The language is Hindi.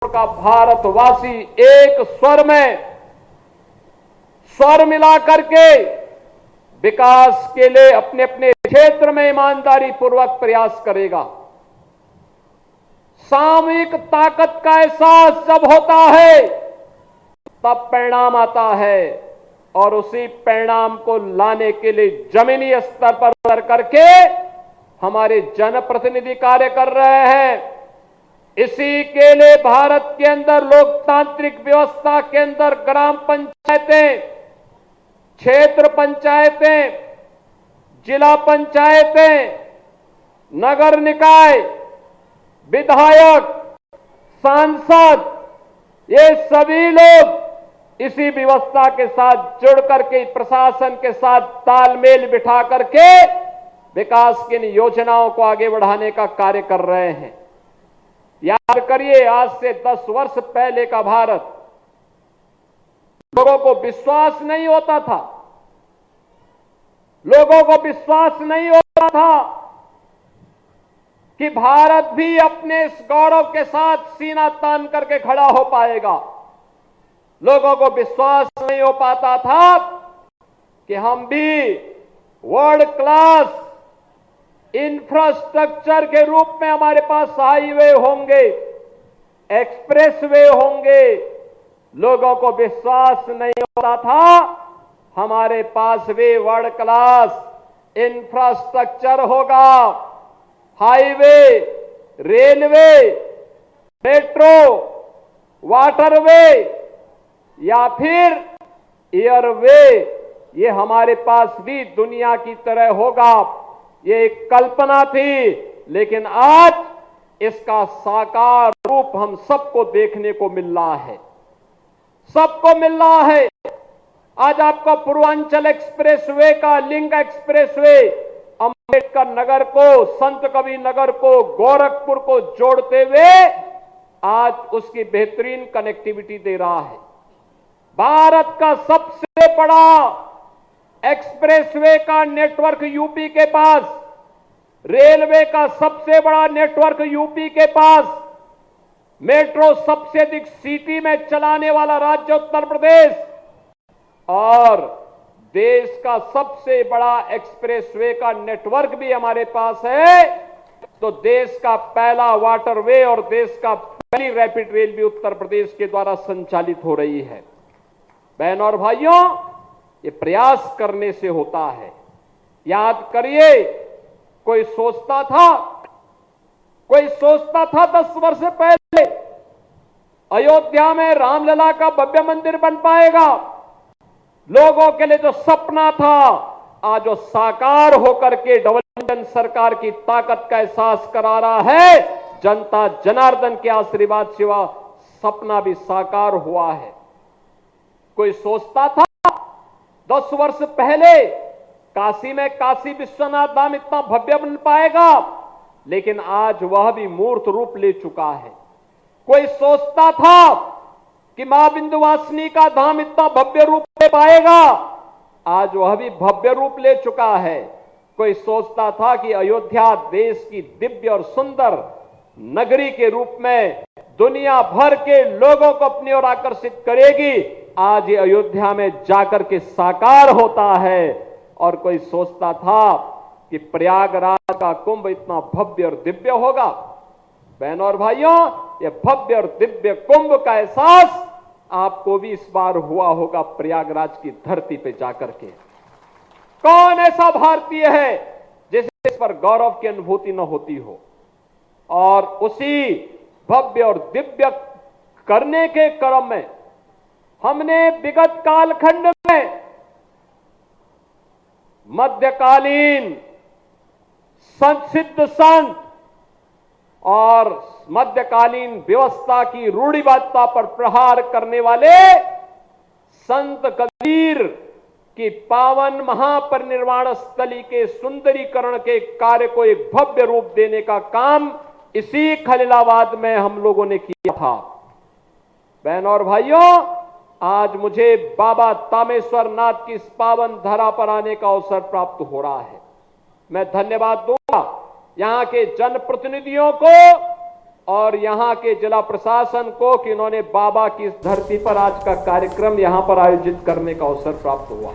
का भारतवासी एक स्वर में स्वर मिला करके विकास के लिए अपने अपने क्षेत्र में ईमानदारी पूर्वक प्रयास करेगा। सामूहिक ताकत का एहसास जब होता है तब परिणाम आता है और उसी परिणाम को लाने के लिए जमीनी स्तर पर उतर करके हमारे जनप्रतिनिधि कार्य कर रहे हैं। इसी के लिए भारत के अंदर लोकतांत्रिक व्यवस्था के अंदर ग्राम पंचायतें, क्षेत्र पंचायतें, जिला पंचायतें, नगर निकाय, विधायक, सांसद, ये सभी लोग इसी व्यवस्था के साथ जुड़ करके प्रशासन के साथ तालमेल बिठा करके विकास की योजनाओं को आगे बढ़ाने का कार्य कर रहे हैं। याद करिए, आज से 10 वर्ष पहले का भारत, लोगों को विश्वास नहीं होता था, लोगों को विश्वास नहीं होता था कि भारत भी अपने इस गौरव के साथ सीना तान करके खड़ा हो पाएगा। लोगों को विश्वास नहीं हो पाता था कि हम भी वर्ल्ड क्लास इंफ्रास्ट्रक्चर के रूप में हमारे पास हाईवे होंगे, एक्सप्रेसवे होंगे। लोगों को विश्वास नहीं होता था हमारे पास भी वर्ल्ड क्लास इंफ्रास्ट्रक्चर होगा, हाईवे, रेलवे, मेट्रो, वाटरवे या फिर एयरवे, ये हमारे पास भी दुनिया की तरह होगा। ये एक कल्पना थी, लेकिन आज इसका साकार रूप हम सबको देखने को मिल रहा है, सबको मिल रहा है। आज आपका पूर्वांचल एक्सप्रेसवे का लिंक एक्सप्रेसवे अंबेडकर नगर को, संत कबीर नगर को, गोरखपुर को जोड़ते हुए आज उसकी बेहतरीन कनेक्टिविटी दे रहा है। भारत का सबसे बड़ा एक्सप्रेसवे का नेटवर्क यूपी के पास, रेलवे का सबसे बड़ा नेटवर्क यूपी के पास, मेट्रो सबसे अधिक सिटी में चलाने वाला राज्य उत्तर प्रदेश और देश का सबसे बड़ा एक्सप्रेसवे का नेटवर्क भी हमारे पास है। तो देश का पहला वाटरवे और देश का पहली रैपिड रेल भी उत्तर प्रदेश के द्वारा संचालित हो रही है। बहनों और भाइयों, ये प्रयास करने से होता है। याद करिए, कोई सोचता था 10 वर्ष पहले अयोध्या में रामलला का भव्य मंदिर बन पाएगा। लोगों के लिए जो सपना था आज वो साकार होकर के डबल इंजन सरकार की ताकत का एहसास करा रहा है। जनता जनार्दन के आशीर्वाद सिवा सपना भी साकार हुआ है। कोई सोचता था 10 वर्ष पहले काशी में काशी विश्वनाथ धाम इतना भव्य बन पाएगा, लेकिन आज वह भी मूर्त रूप ले चुका है। कोई सोचता था कि मां विंध्यवासिनी का धाम इतना भव्य रूप ले पाएगा, आज वह भी भव्य रूप ले चुका है। कोई सोचता था कि अयोध्या देश की दिव्य और सुंदर नगरी के रूप में दुनिया भर के लोगों को अपनी ओर आकर्षित करेगी, आज ये अयोध्या में जाकर के साकार होता है। और कोई सोचता था कि प्रयागराज का कुंभ इतना भव्य और दिव्य होगा। बहनों और भाइयों, ये भव्य और दिव्य कुंभ का एहसास आपको भी इस बार हुआ होगा प्रयागराज की धरती पे जाकर के। कौन ऐसा भारतीय है जिसे इस पर गौरव की अनुभूति न होती हो? और उसी भव्य और दिव्य करने के क्रम में हमने विगत कालखंड में मध्यकालीन सिद्ध संत और मध्यकालीन व्यवस्था की रूढ़िवादिता पर प्रहार करने वाले संत कबीर की पावन महापरिनिर्वाण स्थली के सुंदरीकरण के कार्य को एक भव्य रूप देने का काम इसी खलीलाबाद में हम लोगों ने किया था। बहनों और भाइयों, आज मुझे बाबा तामेश्वर नाथ की इस पावन धरा पर आने का अवसर प्राप्त हो रहा है। मैं धन्यवाद दूंगा यहां के जनप्रतिनिधियों को और यहां के जिला प्रशासन को कि इन्होंने बाबा की इस धरती पर आज का कार्यक्रम यहां पर आयोजित करने का अवसर प्राप्त हुआ।